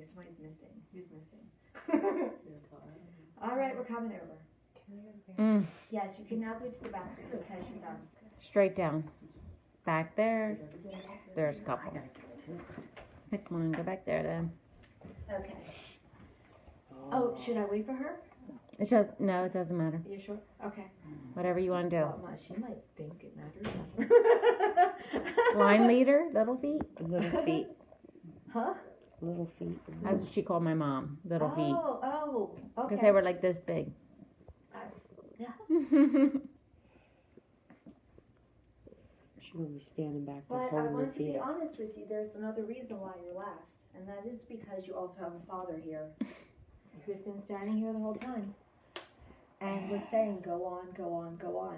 Okay, somebody's missing. Who's missing? All right, we're coming over. Yes, you can now go to the back because you're done. Straight down. Back there. There's a couple. Come on, go back there then. Okay. Oh, should I wait for her? It doesn't matter. You sure? Okay. Whatever you want to do. Well, she might think it matters. Line leader, little feet? Little feet. Huh? Little feet. That's what she called my mom, little feet. Oh, okay. Because they were like this big. Yeah. She won't be standing back there But I holding her want to be feet up. honest with you. There's another reason why you're last. And that is because you also have a father here who's been standing here the whole time and was saying, go on, go on, go on.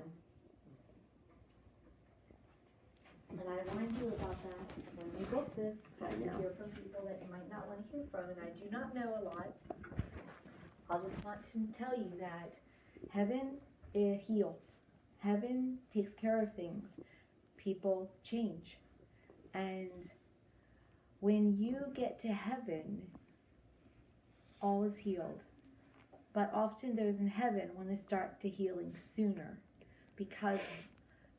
And I warned you about that when we booked this. I you hear from people that you might not want to hear from, and I do not know a lot. I just want to tell you that heaven, it heals. Heaven takes care of things. People change. And when you get to heaven, all is healed. But often those in heaven want to start to healing sooner, because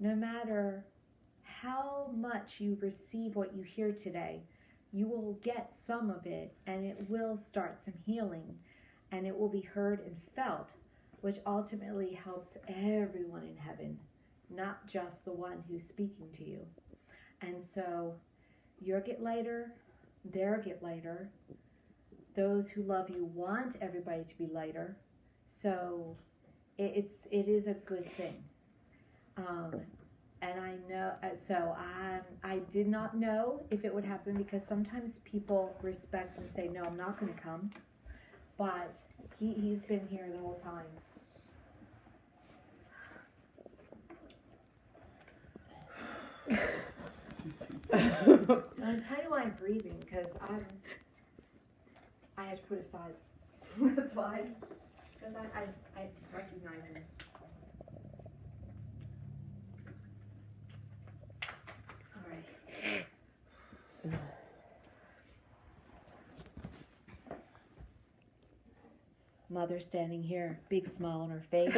no matter how much you receive what you hear today, you will get some of it, and it will start some healing, and it will be heard and felt, which ultimately helps everyone in heaven, not just the one who's speaking to you. And so you'll get lighter, they'll get lighter. Those who love you want everybody to be lighter. So it is a good thing. And I know, so I did not know if it would happen, because sometimes people respect and say, no, I'm not going to come. But he's been here the whole time. I'll tell you why I'm breathing, because I had to put aside. That's why. Because I recognize him. All right. Mother standing here, big smile on her face.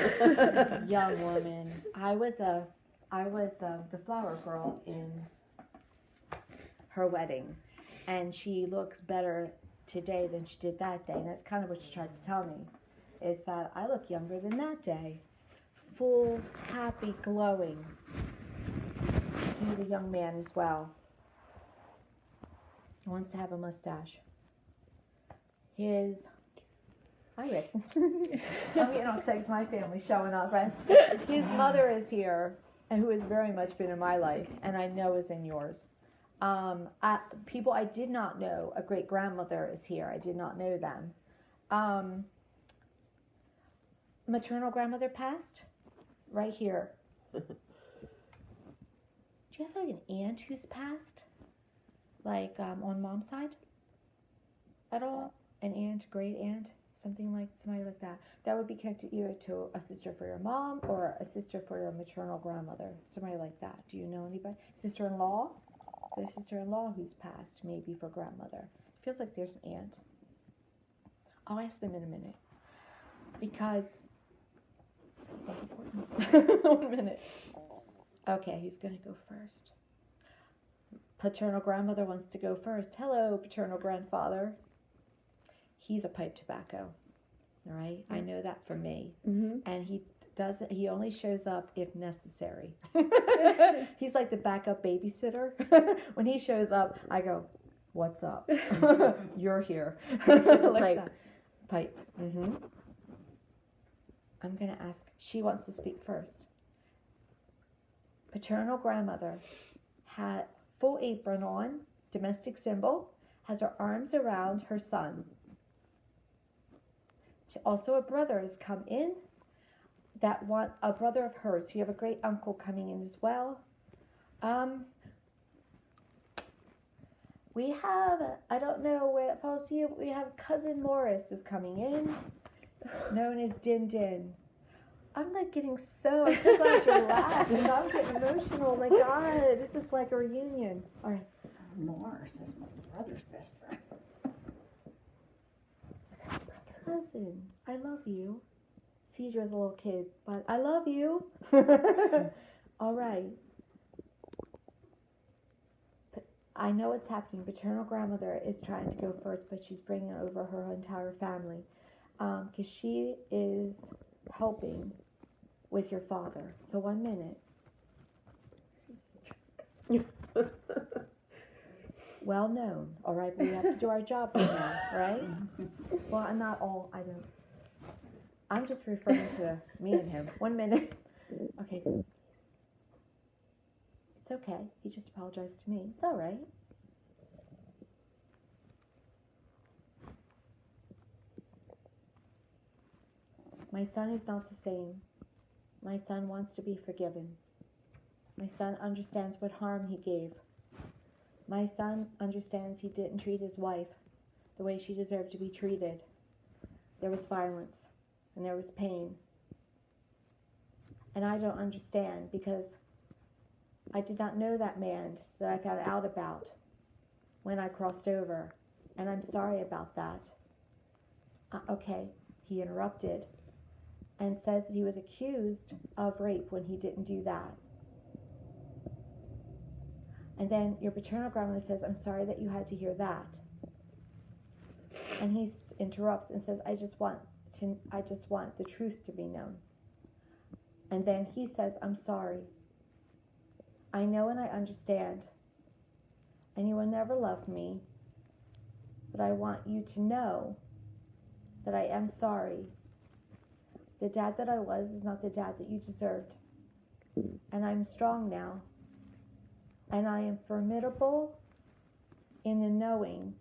Young woman. I was the flower girl in her wedding, and she looks better today than she did that day, and that's kind of what she tried to tell me, is that I look younger than that day. Full, happy, glowing. He's a young man as well. He wants to have a mustache. Hi Rick. I'm getting all excited because my family's showing up, right? His mother is here, and who has very much been in my life, and I know is in yours. People I did not know, a great grandmother is here. I did not know them. Maternal grandmother passed, right here. Do you have like an aunt who's passed, like on mom's side, at all? An aunt, great aunt, somebody like that. That would be connected either to a sister for your mom or a sister for your maternal grandmother, somebody like that. Do you know anybody? Sister-in-law? There's a sister-in-law who's passed, maybe for grandmother. Feels like there's an aunt. I'll ask them in a minute, because it's not important. 1 minute. Okay, who's going to go first? Paternal grandmother wants to go first. Hello, paternal grandfather. He's a pipe tobacco. All right? I know that for me. Mm-hmm. And he only shows up if necessary. He's like the backup babysitter. When he shows up, I go, what's up? You're here. Like that. Pipe. Mm-hmm. I'm going to ask. She wants to speak first. Paternal grandmother had full apron on, domestic symbol, has her arms around her son. Also, a brother has come in. A brother of hers. You have a great uncle coming in as well. We have, I don't know where it falls to you, but we have cousin Morris is coming in, known as Din Din. I'm so glad you're laughing. I'm getting emotional. Oh my God, this is like a reunion. All right. Morris is my brother's best friend. listen, I love you. Seizure as a little kid, but I love you. All right. I know what's happening. Paternal grandmother is trying to go first, but she's bringing over her entire family because she is helping with your father. So 1 minute. Well known, all right, but we have to do our job right now, right? Well, I'm not all, I don't. I'm just referring to me and him. 1 minute. Okay. It's okay. He just apologized to me. It's all right. My son is not the same. My son wants to be forgiven. My son understands what harm he gave. My son understands he didn't treat his wife the way she deserved to be treated. There was violence and there was pain. And I don't understand because I did not know that man that I found out about when I crossed over. And I'm sorry about that. Okay, he interrupted and says that he was accused of rape when he didn't do that. And then your paternal grandmother says, I'm sorry that you had to hear that. And he interrupts and says, I just want the truth to be known. And then he says, I'm sorry. I know and I understand. And you will never love me. But I want you to know that I am sorry. The dad that I was is not the dad that you deserved. And I'm strong now. And I am formidable in the knowing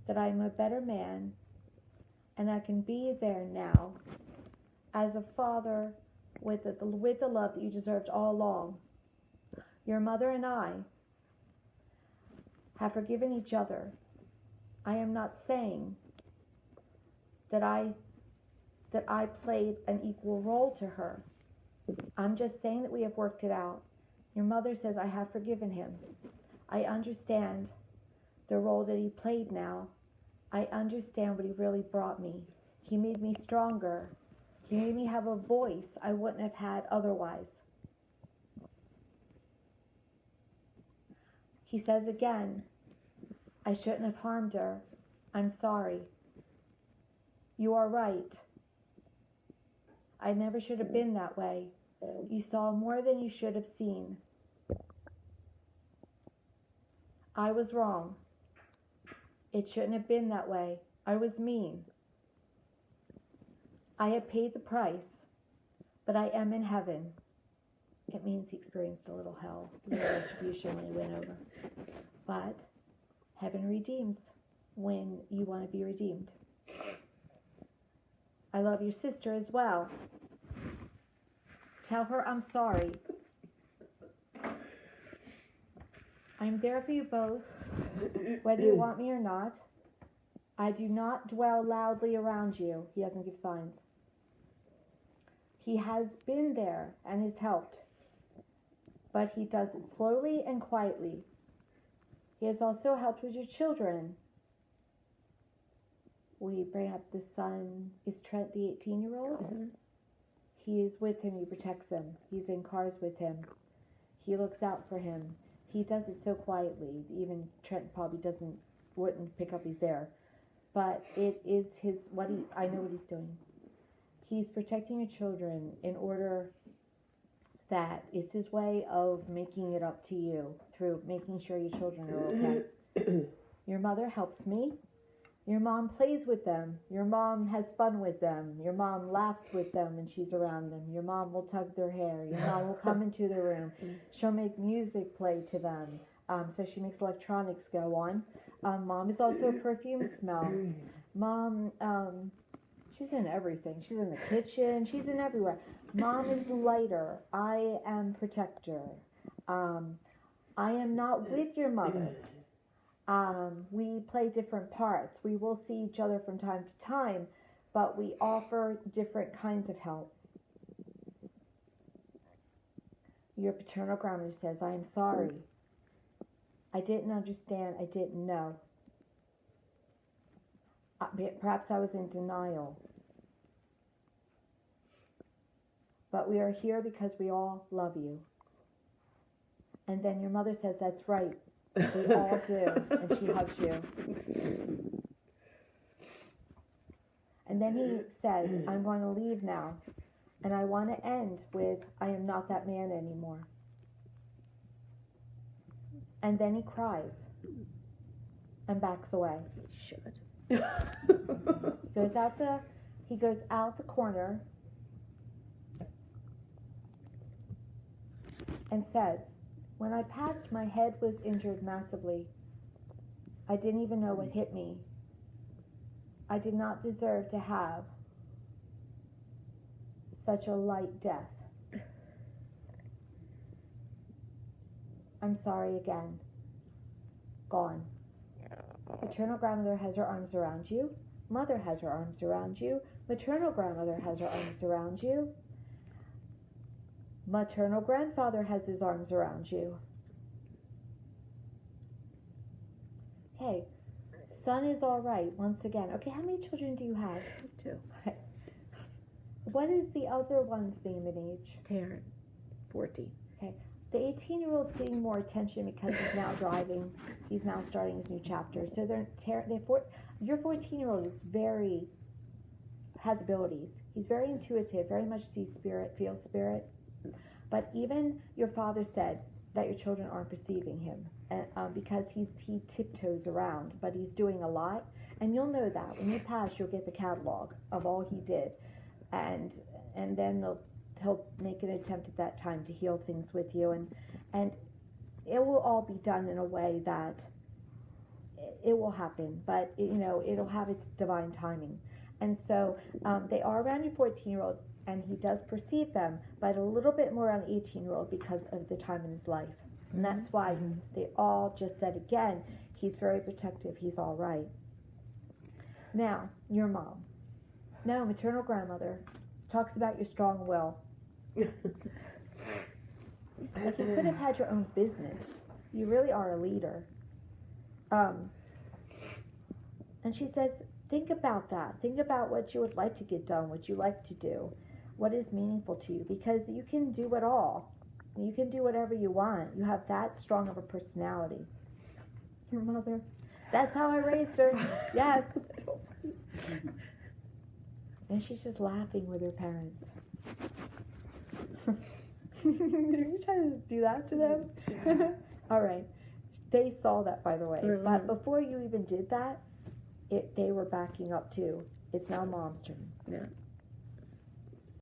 that I'm a better man and I can be there now as a father with the love that you deserved all along. Your mother and I have forgiven each other. I am not saying that I played an equal role to her. I'm just saying that we have worked it out. Your mother says, I have forgiven him. I understand the role that he played now. I understand what he really brought me. He made me stronger. He made me have a voice I wouldn't have had otherwise. He says again, I shouldn't have harmed her. I'm sorry. You are right. I never should have been that way. You saw more than you should have seen. I was wrong. It shouldn't have been that way. I was mean. I have paid the price, but I am in heaven. It means he experienced a little hell, a little retribution when he went over. But heaven redeems when you want to be redeemed. I love your sister as well. Tell her I'm sorry. I'm there for you both, whether you want me or not. I do not dwell loudly around you. He doesn't give signs. He has been there and has helped, but he does it slowly and quietly. He has also helped with your children. We bring up the son. Is Trent the 18-year-old? Mm-hmm. He is with him. He protects him. He's in cars with him. He looks out for him. He does it so quietly. Even Trent probably wouldn't pick up he's there. But it is I know what he's doing. He's protecting your children in order that it's his way of making it up to you through making sure your children are okay. Your mother helps me. Your mom plays with them. Your mom has fun with them. Your mom laughs with them when she's around them. Your mom will tug their hair. Your mom will come into the room. She'll make music play to them. So she makes electronics go on. Mom is also a perfume smell. Mom, she's in everything. She's in the kitchen. She's in everywhere. Mom is lighter. I am protector. I am not with your mother. We play different parts. We will see each other from time to time, but we offer different kinds of help. Your paternal grandmother says, I am sorry. I didn't understand. I didn't know. Perhaps I was in denial. But we are here because we all love you. And then your mother says, that's right. We all do. And she hugs you. And then he says, I'm going to leave now. And I want to end with, I am not that man anymore. And then he cries and backs away. He should. He goes out the corner and says, when I passed, my head was injured massively. I didn't even know what hit me. I did not deserve to have such a light death. I'm sorry again. Gone. Maternal grandmother has her arms around you. Mother has her arms around you. Maternal grandmother has her arms around you. Maternal grandfather has his arms around you. Okay, son is all right once again. Okay, how many children do you have? 2. What is the other one's name and age? Taryn, 14. Okay, the 18-year-old's getting more attention because he's now driving. He's now starting his new chapter. So your 14-year-old is has abilities. He's very intuitive, very much sees spirit, feels spirit. But even your father said that your children aren't perceiving him because he tiptoes around, but he's doing a lot. And you'll know that. When you pass, you'll get the catalog of all he did. And then he'll make an attempt at that time to heal things with you. And it will all be done in a way that it will happen. But, it'll have its divine timing. And so they are around your 14-year-old. And he does perceive them, but a little bit more on the 18-year-old because of the time in his life. And that's why they all just said again, he's very protective, he's all right. Now, your mom. No, maternal grandmother talks about your strong will. Like you could have had your own business. You really are a leader. And she says, think about that. Think about what you would like to get done, what you like to do. What is meaningful to you, because you can do it all. You can do whatever you want. You have that strong of a personality. Your mother. That's how I raised her. Yes. And she's just laughing with her parents. Are you trying to do that to them? All right. They saw that, by the way. Mm-hmm. But before you even did that, they were backing up too. It's now mom's turn. Yeah.